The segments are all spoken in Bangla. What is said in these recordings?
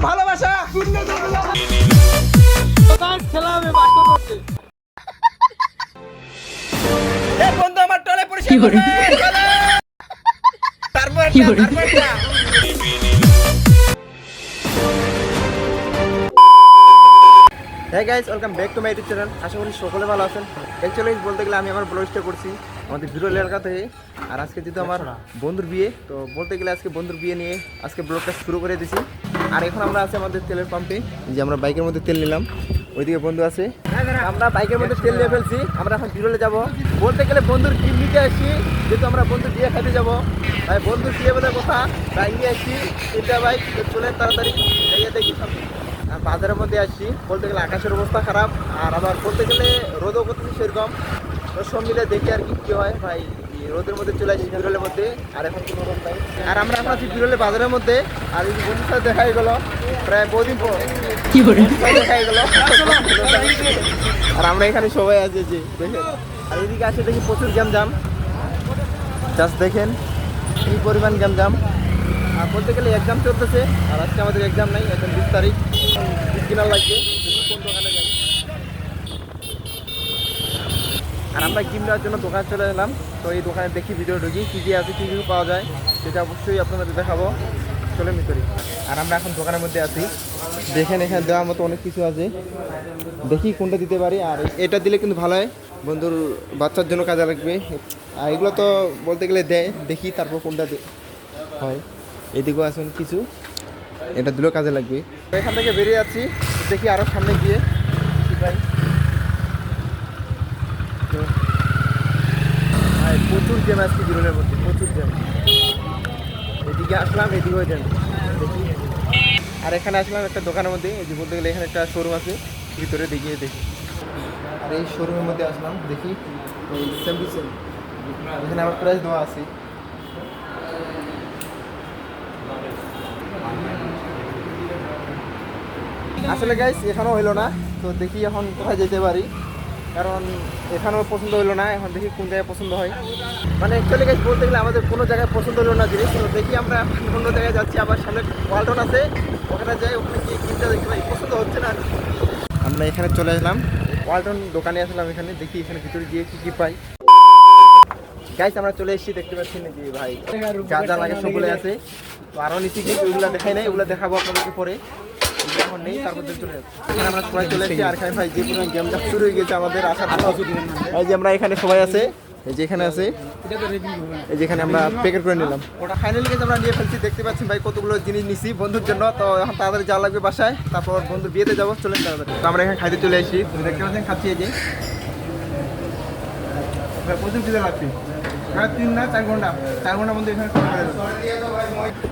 ভালোবাসা বন্ধু আমার টলে পরিষ্কার তারপর হ্যাঁ guys, welcome back to my YouTube channel. আশা করি সকলে ভালো আছেন। অ্যাকচুয়ালি বলতে গেলে আমি আমার ব্লগ স্টার্ট করছি আমাদের বিরল এলাকা থেকে। আর আজকে যেহেতু আমার বন্ধুর বিয়ে, তো বলতে গেলে আজকে বন্ধুর বিয়ে নিয়ে আজকে ব্লগটা শুরু করে দিয়েছি। আর এখন আমরা আছি আমাদের তেলের পাম্পে, যে আমরা বাইকের মধ্যে তেল নিলাম। ওইদিকে বন্ধু আছে, আমরা বাইকের মধ্যে তেল নিয়ে ফেলছি। আমরা এখন বিরলে যাব। বলতে গেলে বন্ধুর গিফট নিতে আসছি, যেহেতু আমরা বন্ধুর বিয়ে খাইতে যাবো। তাই বন্ধুর বিয়ে বলে কথা বাইক নিয়ে আসছি, তিনটা বাইক। চলে তাড়াতাড়ি যাইয়ে দেখি বাজারের মধ্যে আসছি। বলতে গেলে আকাশের অবস্থা খারাপ, আর আবার বলতে গেলে রোদও করতেছি সেরকম। তো সব মিলে দেখি আর কি হয় ভাই। রোদের মধ্যে চলে আসছি বিরলের মধ্যে, আর এখন কোনো রোদ নাই। আর আমরা এখন আছি বিরলে বাজারের মধ্যে। আর এই বন্ধুর সাথে দেখা হয়ে গেলো প্রায় বহুদিন পর, দেখা হয়ে গেলো। আর আমরা এখানে সবাই আছি যে দেখেন। আর এদিকে আসে দেখি প্রচুর গ্যামজাম, জাস্ট দেখেন এই পরিমাণ গ্যামজাম। আর বলতে গেলে এক্সাম চলতেছে, আর আজকে আমাদের এক্সাম নাই, এখন 20 তারিখ। কিনার লাগবে কোন দোকানে যাই। আর আমরা গিম নেওয়ার জন্য দোকানে চলে এলাম। তো এই দোকানে দেখি ভিডিও ঢুকি কী কী আছে, কী কী পাওয়া যায়, সেটা অবশ্যই আপনাদের দেখাবো। চলে ভিতরে। আর আমরা এখন দোকানের মধ্যে আছি, দেখেন এখানে দেওয়ার মতো অনেক কিছু আছে। দেখি কোনটা দিতে পারি। আর এটা দিলে কিন্তু ভালো হয়, বন্ধুর বাচ্চার জন্য কাজে লাগবে। আর এগুলো তো বলতে গেলে দেয়, দেখি তারপর কোনটা হয়। এদিকেও আছেন কিছু, এটা দিলেও কাজে লাগবে। এখান থেকে বেরিয়ে যাচ্ছি, দেখি আরও সামনে গিয়ে প্রচুর জ্যাম আসছে বিরলের মধ্যে, প্রচুর জ্যাম। এদিকে আসলাম, এদিকেও জ্যাম দেখি। আর এখানে আসলাম একটা দোকানের মধ্যে, এই যে বলতে গেলে এখানে একটা শোরুম আছে, ভিতরে দেখিয়ে দেখি। আর এই শোরুমের মধ্যে আসলাম, দেখি এই সেম টু সেম এখানে আমার প্রাইস দেওয়া আছে। আসলে গাইস এখানেও হইলো না, তো দেখি এখন কোথায় যেতে পারি, কারণ এখানেও পছন্দ হইলো না। এখন দেখি কোন জায়গায় পছন্দ হয়। মানে অ্যাকচুয়ালি গাইস বলতে গেলে আমাদের কোনো জায়গায় পছন্দ হলো না জিনিস। তো দেখি আমরা অন্য জায়গায় যাচ্ছি, আবার সামনে ওয়ালটন আছে, ওখানে যাই। ওখানে গিয়ে কিনতে দেখতে পাই, পছন্দ হচ্ছে না। আমরা এখানে চলে আসলাম, ওয়ালটন দোকানে আসলাম। এখানে দেখি এখানে ভিতরে গিয়ে কী কী পাই। গাইস আমরা চলে এসেছি, দেখতে পাচ্ছেন যে ভাই যা যা লাগে সবগুলো আছে। তো আরও নিচে গিয়ে ওইগুলো দেখাই নাই, ওগুলো দেখাবো আপনাদেরকে পরে। এখন নেই, তারপর চলে যাচ্ছে। এখানে আমরা সবাই চলে এসেছি। আর ভাই যে পুরো গেমটা শুরু হয়ে গেছে আমাদের আসার। এই যে আমরা এখানে সবাই আছে, এই যে এখানে আছে, এই যে এখানে আমরা প্যাকেট করে নিলাম। ওটা ফাইনালি গেছে আমরা নিয়ে ফেলছি। দেখতে পাচ্ছেন ভাই কতগুলো জিনিস নিছি বন্ধুর জন্য। তো এখন তাড়াতাড়ি যাওয়া লাগবে বাসায়, তারপর বন্ধুর বিয়েতে যাবো। চলেন তাড়াতাড়ি। তো আমরা এখানে খাইতে চলে এসেছি, দেখতে পাচ্ছেন খাচ্ছি। এই যে প্রচুর খিদে লাগছে, 3 না 4 ঘন্টা, 4 ঘন্টার মধ্যে এখানে।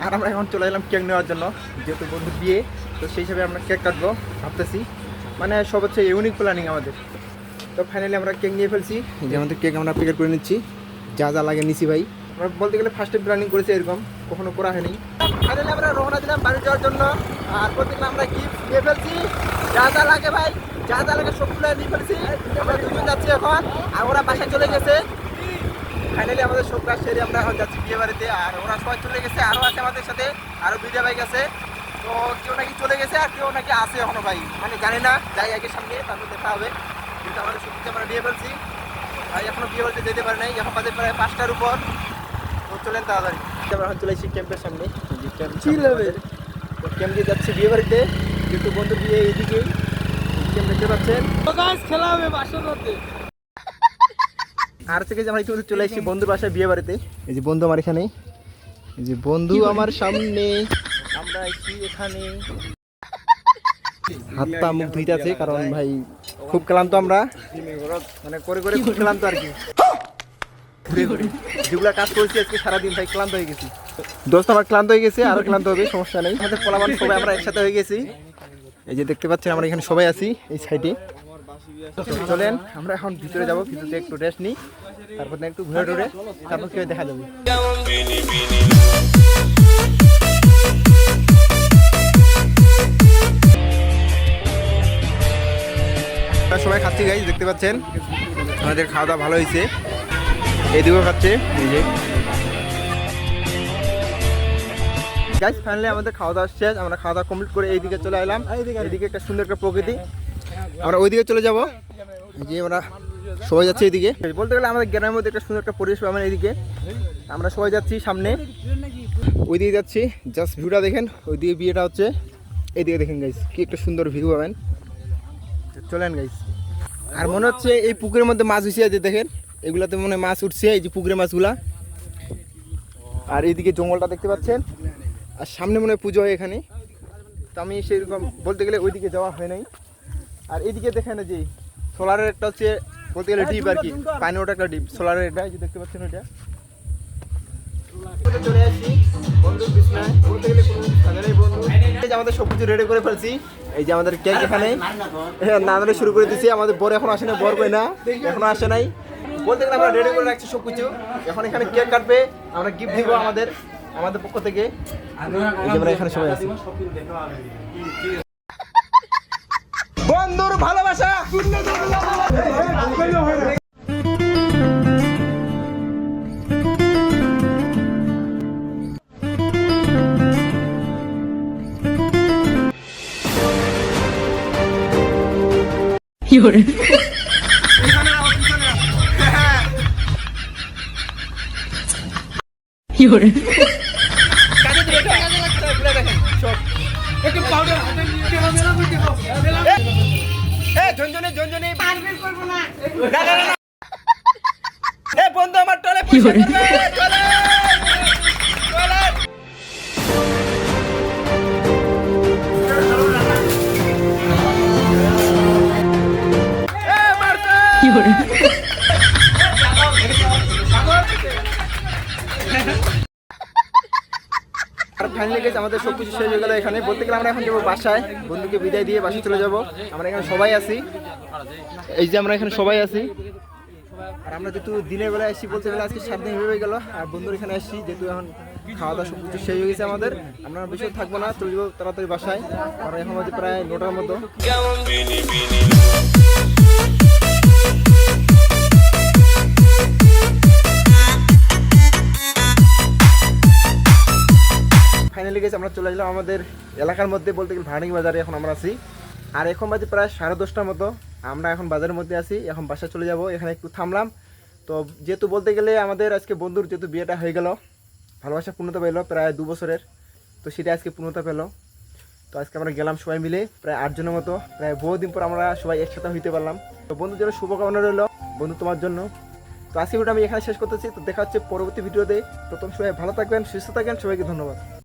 আর আমরা এখন চলে এলাম কেক নেওয়ার জন্য, যেহেতু বন্ধুর বিয়ে, তো সেই হিসাবে আমরা কেক কাটবো ভাবতেছি। মানে সব হচ্ছে ইউনিক প্ল্যানিং আমাদের। তো ফাইনালি আমরা কেক নিয়ে ফেলছি, যে আমাদের কেক আমরা প্যাকেট করে নিচ্ছি। যা যা লাগে নিচ্ছি ভাই। আমরা বলতে গেলে ফার্স্ট টাইম প্ল্যানিং করেছি, এরকম কখনো করা হয়নি। ফাইনালি আমরা রওনা দিলাম বাড়ি যাওয়ার জন্য। আর বলতে গেলে আমরা গিফট নিয়ে ফেলছি, যা যা লাগে ভাই, যা যা লাগে সবগুলো নিয়ে ফেলছি। আমরা দুজন যাচ্ছি এখন, আর ওরা বাসায় চলে গেছে। ফাইনালি আমাদের সব কাজ সেরে আমরা এখন যাচ্ছি বিয়ে বাড়িতে। আর ওরা সবাই চলে গেছে, আরও আছে আমাদের সাথে, আরও 2টা বাইক আছে। তো কেউ নাকি চলে গেছে, আর কেউ নাকি আছে এখনো ভাই, মানে জানি না। যাই আগে সামনে, তারপর দেখা হবে। কিন্তু আমাদের সব কিছু আমরা নিয়ে ফেলছি ভাই। এখনো বিয়ে বাড়িতে যেতে পারি নাই, এখন বাজে প্রায় 5টার উপর। তো চলেন তাড়াতাড়ি। আমরা এখন চলে এসেছি ক্যাম্পের সামনে, ক্যাম্প দিয়ে যাচ্ছি বিয়ে বাড়িতে, যেহেতু বন্ধু বিয়ে এইদিকেই। ক্যাম্প দেখতে পাচ্ছেন, খেলা হবে বাসর মধ্যে। আর থেকে যে আমরা একটু চলে এসেছি বন্ধুর বাসায় বিয়ে বাড়িতে। এই যে বন্ধু আমার এখানে, এই যে বন্ধু আমার সামনে, আমরা এসেছি এখানে। হাত পা মুখ ধুইতে আছে, কারণ ভাই খুব ক্লান্ত আমরা, মানে করে করে খুব ক্লান্ত আর কি। যেগুলা কাজ করছি আজকে সারাদিন ভাই ক্লান্ত হয়ে গেছি। দোস্ত আমার ক্লান্ত হয়ে গেছে, আরো ক্লান্ত হবে, সমস্যা নেই। আমাদের পোলাপান সবাই আমরা একসাথে হয়ে গেছি। এই যে দেখতে পাচ্ছেন আমরা এখানে সবাই আছি এই সাইডে। চলেন আমরা এখন ভিতরে যাবো, ভিতরে একটু রেস্ট নিই, তারপর একটু ঘুরে টুরে, তারপর কেউ দেখা যাবে। সবাই খাচ্ছি গাইস, দেখতে পাচ্ছেন আমাদের খাওয়া দাওয়া ভালো হয়েছে। এদিকেও খাচ্ছে, এই যে গাইস ফাইনালি আমাদের খাওয়া দাওয়া শেষ, আমরা খাওয়া দাওয়া কমপ্লিট করে এইদিকে চলে এলাম। এইদিকে একটা সুন্দর একটা প্রকৃতি, আমরা ওইদিকে চলে যাব। যে আমরা সবাই যাচ্ছি এইদিকে, বলতে গেলে আমাদের গ্রামের মধ্যে একটা সুন্দর একটা পরিবেশ পাবেন। এইদিকে আমরা সবাই যাচ্ছি সামনে, ওইদিকে যাচ্ছি। জাস্ট ভিউটা দেখেন, ওইদিকে বিয়েটা হচ্ছে, এইদিকে দেখেন গাইস কি একটা সুন্দর ভিউ পাবেন। চলেন গাইস। আর মনে হচ্ছে এই পুকুরের মধ্যে মাছ উঠছে, যে দেখেন এগুলাতে মনে হয় মাছ উঠছে, এই যে পুকুরের মাছগুলা। আর এইদিকে জঙ্গলটা দেখতে পাচ্ছেন, আর সামনে মনে হয় পুজো হয় এখানে। তো আমি সেরকম বলতে গেলে ওইদিকে যাওয়া হয় নাই। আর এইদিকে দেখেন যে সোলারের একটা হচ্ছে বলতে গেলে ডিপ আর কি, পানি ওটা একটা ডিপ সোলারের, এটা এই যে দেখতে পাচ্ছেন ওইটা। চলে আসছি বন্ধুর বিছনায়, বলতে গেলে কোনো সাজা নেই বন্ধু। এই যে আমাদের সব কিছু রেডি করে ফেলছি, এই যে আমাদের কেক এখানে নাড়ানো শুরু করে দিচ্ছি। আমাদের বর এখন আসে না, বর কই না এখনো আসে নাই। বলতে গেলে আমরা রেডি করে রাখছি সব কিছু, এখন এখানে কেক কাটবে, আমরা গিফট দিব আমাদের পক্ষ থেকে। এই যে আমরা এখানে সবাই আছি। বন্ধুর ভালোবাসা বন্ধু আমার টলে ফাইনালি গেছে আমাদের সব কিছু শেষ হয়ে গেল এখানে। বলতে গেলে আমরা এখন যাবো বাসায়, বন্ধুকে বিদায় দিয়ে বাসায় চলে যাব। আমরা এখানে সবাই আছি, এই যে আমরা এখানে সবাই আছি। আর আমরা যেহেতু দিনের বেলায় আসছি, বলতে গেলে আজকে 7 দিন হয়ে গেল। আর বন্ধুর এখানে আসছি, যেহেতু এখন খাওয়া দাওয়া সব কিছু শেষ হয়ে গেছে আমাদের, আমরা বেশি থাকবো না, চলে যাবো তাড়াতাড়ি বাসায়। আর এখন হচ্ছে প্রায় 9টার মতো। ফাইনালি গেছে আমরা চলে গেলাম আমাদের এলাকার মধ্যে, বলতে গেলে ভাড়ানি বাজারে এখন আমরা আছি। আর এখন বাজে প্রায় 10:30টার মতো, আমরা এখন বাজারের মধ্যে আছি, এখন বাসায় চলে যাব। এখানে একটু থামলাম। তো যেহেতু বলতে গেলে আমাদের আজকে বন্ধুর যেহেতু বিয়েটা হয়ে গেল, ভালোবাসা পূর্ণতা পেলো প্রায় 2 বছরের, তো সেটা আজকে পূর্ণতা পেলো। তো আজকে আমরা গেলাম সবাই মিলে, প্রায় 8 জনের মতো, প্রায় বহুদিন পর আমরা সবাই একসাথে হইতে পারলাম। তো বন্ধুর জন্য শুভকামনা রইল, বন্ধু তোমার জন্য। তো আজকে ভিডিওটা আমি এখানে শেষ করতেছি। তো দেখা হচ্ছে পরবর্তী ভিডিওতে। প্রথম সবাই ভালো থাকবেন, সুস্থ থাকবেন, সবাইকে ধন্যবাদ।